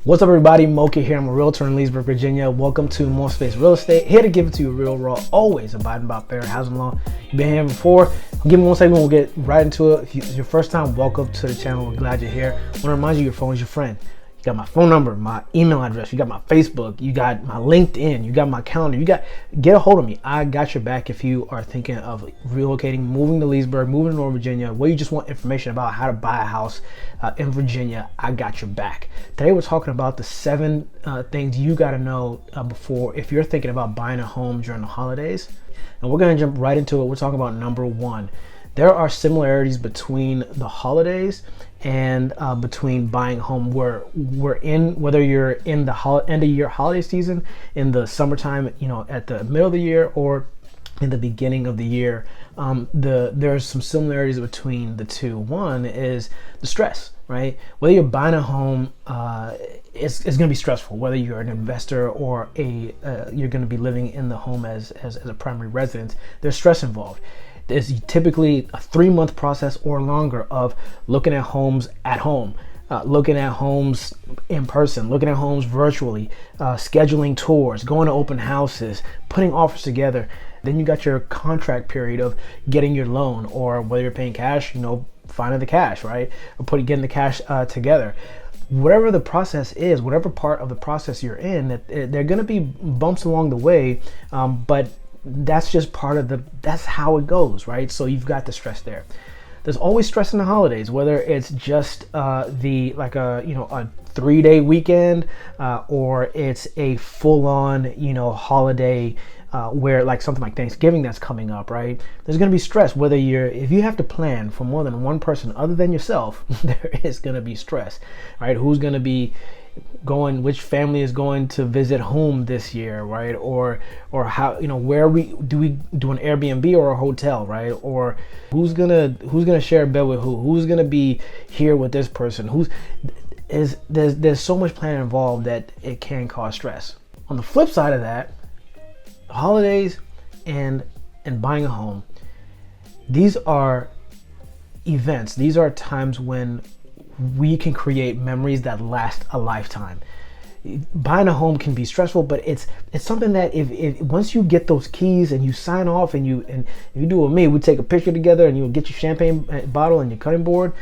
What's up, everybody? Mocha here. I'm a realtor in Leesburg, Virginia. Welcome to More Space Real Estate. Here to give it to you real raw, always abiding by fair housing law. You've been here before. Give me one second, we'll get right into it. If it's your first time, welcome to the channel. We're glad you're here. I want to remind you, your phone is your friend. You got my phone number, my email address, you got my Facebook, you got my LinkedIn, you got my calendar, get a hold of me. I got your back if you are thinking of relocating, moving to Leesburg, moving to North Virginia, where you just want information about how to buy a house in Virginia. I got your back. Today we're talking about the 7 things you got to know before if you're thinking about buying a home during the holidays. And we're going to jump right into it. We're talking about number 1. There are similarities between the holidays and between buying a home. Whether you're in the end of year holiday season, in the summertime, at the middle of the year, or in the beginning of the year, there's some similarities between the two. One is the stress, right? Whether you're buying a home, it's going to be stressful. Whether you're an investor or you're going to be living in the home as a primary residence, there's stress involved. There's typically a 3-month process or longer of looking at homes at home, looking at homes in person, looking at homes virtually, scheduling tours, going to open houses, putting offers together. Then you got your contract period of getting your loan, or whether you're paying cash, finding the cash, right? Or getting the cash together. Whatever the process is, whatever part of the process you're in, there are going to be bumps along the way, but that's just that's how it goes, right? So you've got the stress there. There's always stress in the holidays, whether it's just a 3-day weekend, or it's a full-on holiday where, like, something like Thanksgiving that's coming up, right? There's going to be stress. If you have to plan for more than one person other than yourself, there is going to be stress, right? Who's going to be going, which family is going to visit whom this year, right? Or how, where we do an Airbnb or a hotel, right? Or who's gonna share a bed with who's gonna be here with this person, there's so much planning involved that it can cause stress. On the flip side of that, holidays and buying a home, these are events. These are times when we can create memories that last a lifetime. Buying a home can be stressful, but it's something that if once you get those keys and you sign off and you do it with me, we take a picture together and you get your champagne bottle and your cutting board.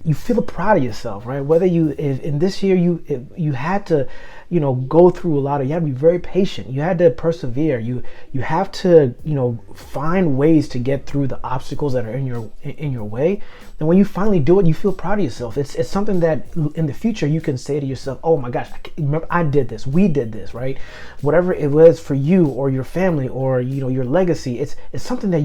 You feel proud of yourself, right? Whether in this year you had to go through a lot you had to be very patient, you had to persevere, you have to find ways to get through the obstacles that are in your way. And when you finally do it, you feel proud of yourself. It's something that in the future you can say to yourself, oh my gosh, remember I did this, we did this, right? Whatever it was for you or your family or your legacy, it's something that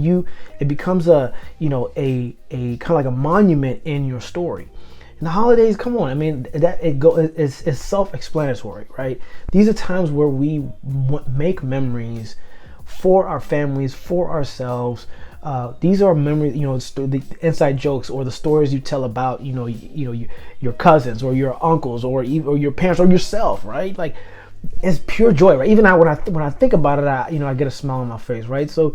it becomes a kind of like a monument in your story. And the holidays, come on, I mean, it's self-explanatory, right? These are times where we make memories for our families, for ourselves. These are memories, the inside jokes or the stories you tell about, your cousins or your uncles or your parents or yourself, right? Like, it's pure joy, right? Even when I think about it, I get a smile on my face, right? So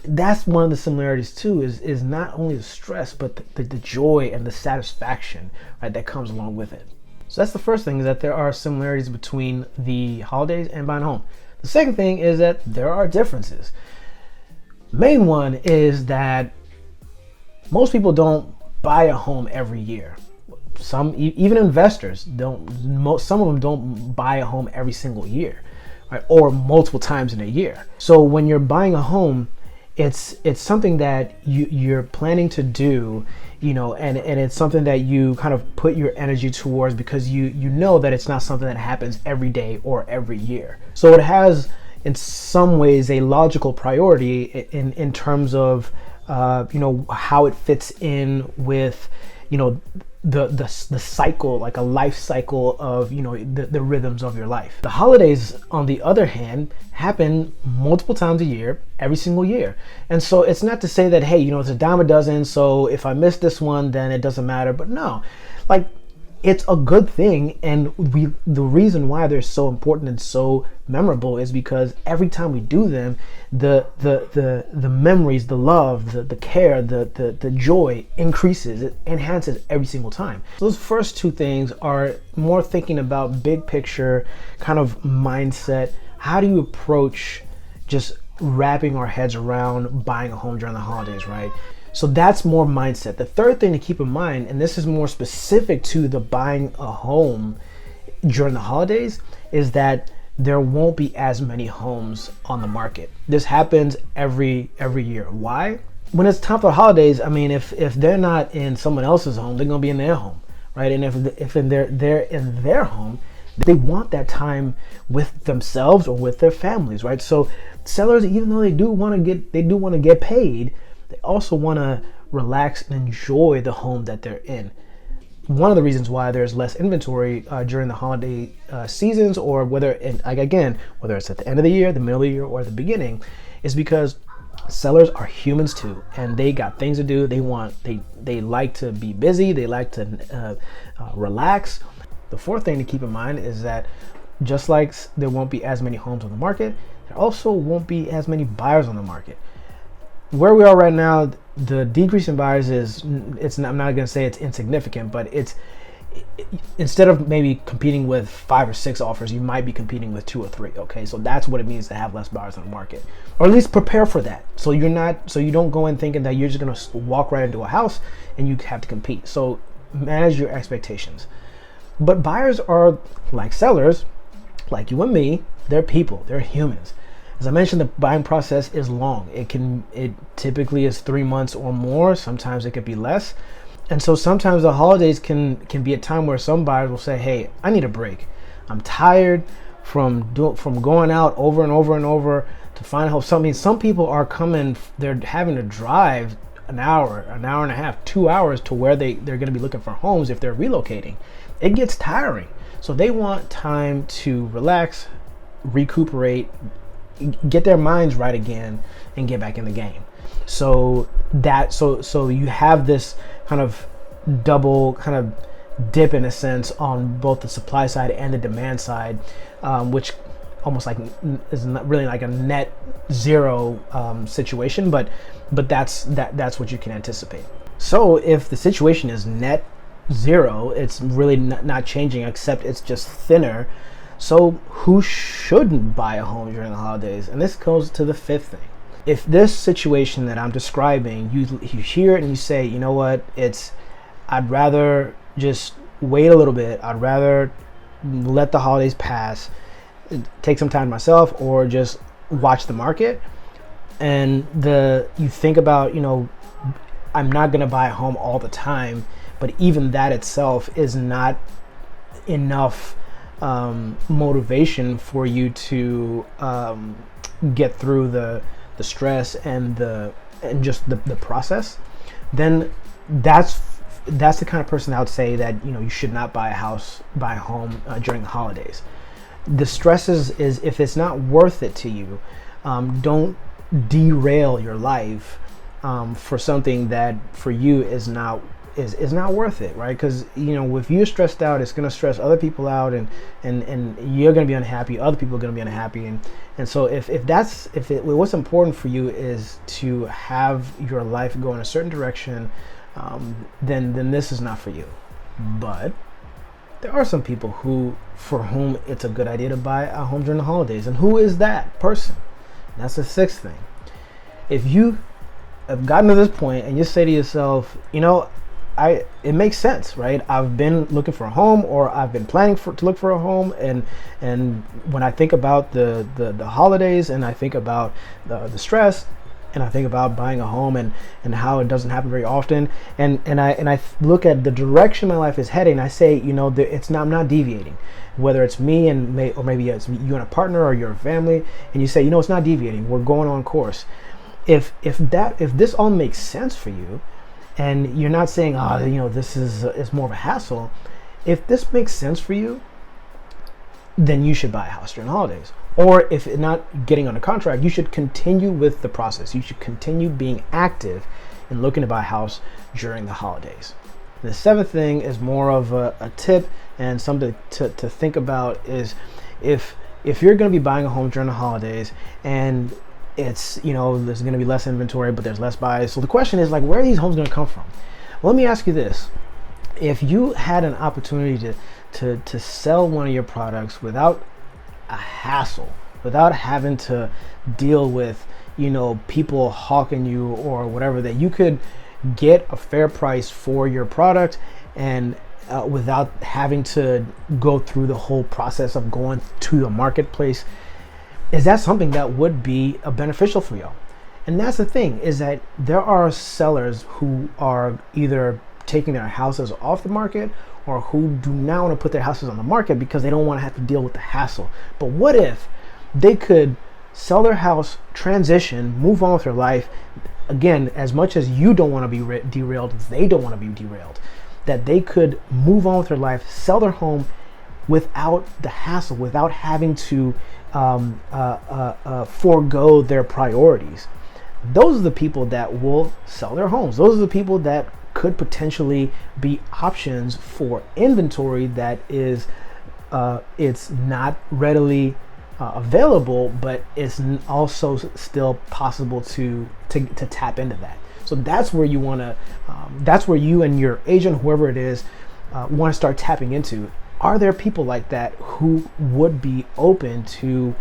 that's one of the similarities too, is not only the stress, but the joy and the satisfaction, right, that comes along with it. So that's the first thing, is that there are similarities between the holidays and buying a home. The second thing is that there are differences. Main one is that most people don't buy a home every year. Some, even investors, some of them don't buy a home every single year, right, or multiple times in a year. So when you're buying a home, it's something that you're planning to do, and it's something that you kind of put your energy towards, because you know that it's not something that happens every day or every year. So it has, in some ways, a logical priority in terms of how it fits in with the cycle, like a life cycle of the rhythms of your life. The holidays, on the other hand, happen multiple times a year, every single year. And so it's not to say that, hey, it's a dime a dozen, so if I miss this one, then it doesn't matter. But no, like, it's a good thing, and the reason why they're so important and so memorable is because every time we do them, the memories, the love, the care, the joy increases. It enhances every single time. So those first two things are more thinking about big picture kind of mindset. How do you approach just wrapping our heads around buying a home during the holidays, right? So that's more mindset. The third thing to keep in mind, and this is more specific to the buying a home during the holidays, is that there won't be as many homes on the market. This happens every year. Why? When it's time for the holidays, I mean, if they're not in someone else's home, they're gonna be in their home, right? And if they're in their home, they want that time with themselves or with their families, right? So sellers, even though they do want to get paid, they also want to relax and enjoy the home that they're in. One of the reasons why there's less inventory during the holiday seasons, or whether it's at the end of the year, the middle of the year, or the beginning, is because sellers are humans too, and they got things to do. They like to be busy. They like to relax. The fourth thing to keep in mind is that just like there won't be as many homes on the market, there also won't be as many buyers on the market. Where we are right now, the decrease in buyers I'm not going to say it's insignificant, but instead of maybe competing with 5 or 6 offers, you might be competing with 2 or 3. Okay, so that's what it means to have less buyers on the market, or at least prepare for that. So you don't go in thinking that you're just going to walk right into a house and you have to compete. So manage your expectations. But buyers are like sellers, like you and me. They're people. They're humans. As I mentioned, the buying process is long. It typically is 3 months or more. Sometimes it could be less. And so sometimes the holidays can be a time where some buyers will say, hey, I need a break. I'm tired from going out over and over and over to find a home. Some people are coming, they're having to drive an hour and a half, 2 hours to where they're going to be looking for homes if they're relocating. It gets tiring. So they want time to relax, recuperate, get their minds right again, and get back in the game. So you have this kind of double kind of dip in a sense on both the supply side and the demand side, which almost like is not really like a net zero situation, but that's what you can anticipate. So if the situation is net zero, it's really not changing, except it's just thinner. So who shouldn't buy a home during the holidays? And this goes to the fifth thing. If this situation that I'm describing, you hear it and you say, you know what, I'd rather just wait a little bit. I'd rather let the holidays pass, take some time to myself, or just watch the market. And you think about, I'm not going to buy a home all the time, but even that itself is not enough motivation for you to get through the stress and just the process. Then that's the kind of person I would say that you should not buy a home during the holidays. The stress is if it's not worth it to you, don't derail your life for something that for you is not worth it, right? Because if you're stressed out, it's going to stress other people out, and you're going to be unhappy. Other people are going to be unhappy, and so if what's important for you is to have your life go in a certain direction, then this is not for you. But there are some people for whom it's a good idea to buy a home during the holidays, and who is that person? And that's the sixth thing. If you have gotten to this point and you say to yourself, it makes sense, right? I've been looking for a home, or I've been planning to look for a home, and when I think about the holidays, and I think about the stress, and I think about buying a home and how it doesn't happen very often, and I look at the direction my life is heading, I say, I'm not deviating. Whether it's me or maybe it's you and a partner or your family, and you say, it's not deviating. We're going on course. If this all makes sense for you, and you're not saying, this is more of a hassle. If this makes sense for you, then you should buy a house during the holidays. Or if not getting on a contract, you should continue with the process. You should continue being active in looking to buy a house during the holidays. The seventh thing is more of a tip and something to think about is if you're going to be buying a home during the holidays and it's, you know, there's going to be less inventory, but there's less buys. So the question is, like, where are these homes going to come from? Well, let me ask you this. If you had an opportunity to sell one of your products without a hassle, without having to deal with, you know, people hawking you or whatever, that you could get a fair price for your product and without having to go through the whole process of going to the marketplace, is that something that would be beneficial for you? And that's the thing, is that there are sellers who are either taking their houses off the market or who do not want to put their houses on the market because they don't want to have to deal with the hassle. But what if they could sell their house, transition, move on with their life? Again, as much as you don't want to be derailed, they don't want to be derailed. That they could move on with their life, sell their home without the hassle, without having to forego their priorities. Those are the people that will sell their homes. Those are the people that could potentially be options for inventory that is it's not readily available, but it's also still possible to tap into that. So that's where you want to that's where you and your agent, whoever it is, want to start tapping into. Are there people like that who would be open to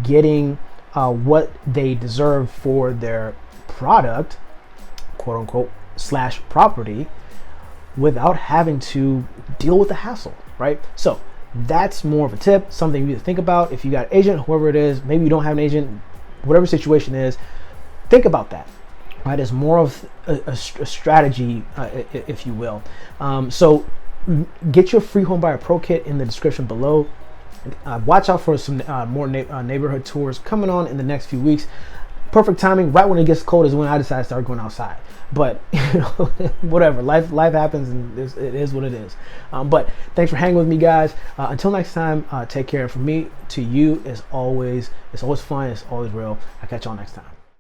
getting what they deserve for their product, quote unquote, slash property, without having to deal with the hassle, right? So that's more of a tip, something you need to think about. If you got an agent, whoever it is, maybe you don't have an agent, whatever situation is, think about that, right? It's more of a strategy, if you will. So get your free home buyer pro kit in the description below. Watch out for some more neighborhood tours coming on in the next few weeks. Perfect timing, right when it gets cold is when I decide to start going outside. But you know, whatever, life happens, and it is what it is. But thanks for hanging with me, guys. Until next time, take care. And from me to you, it's always fun, it's always real. I'll catch y'all next time.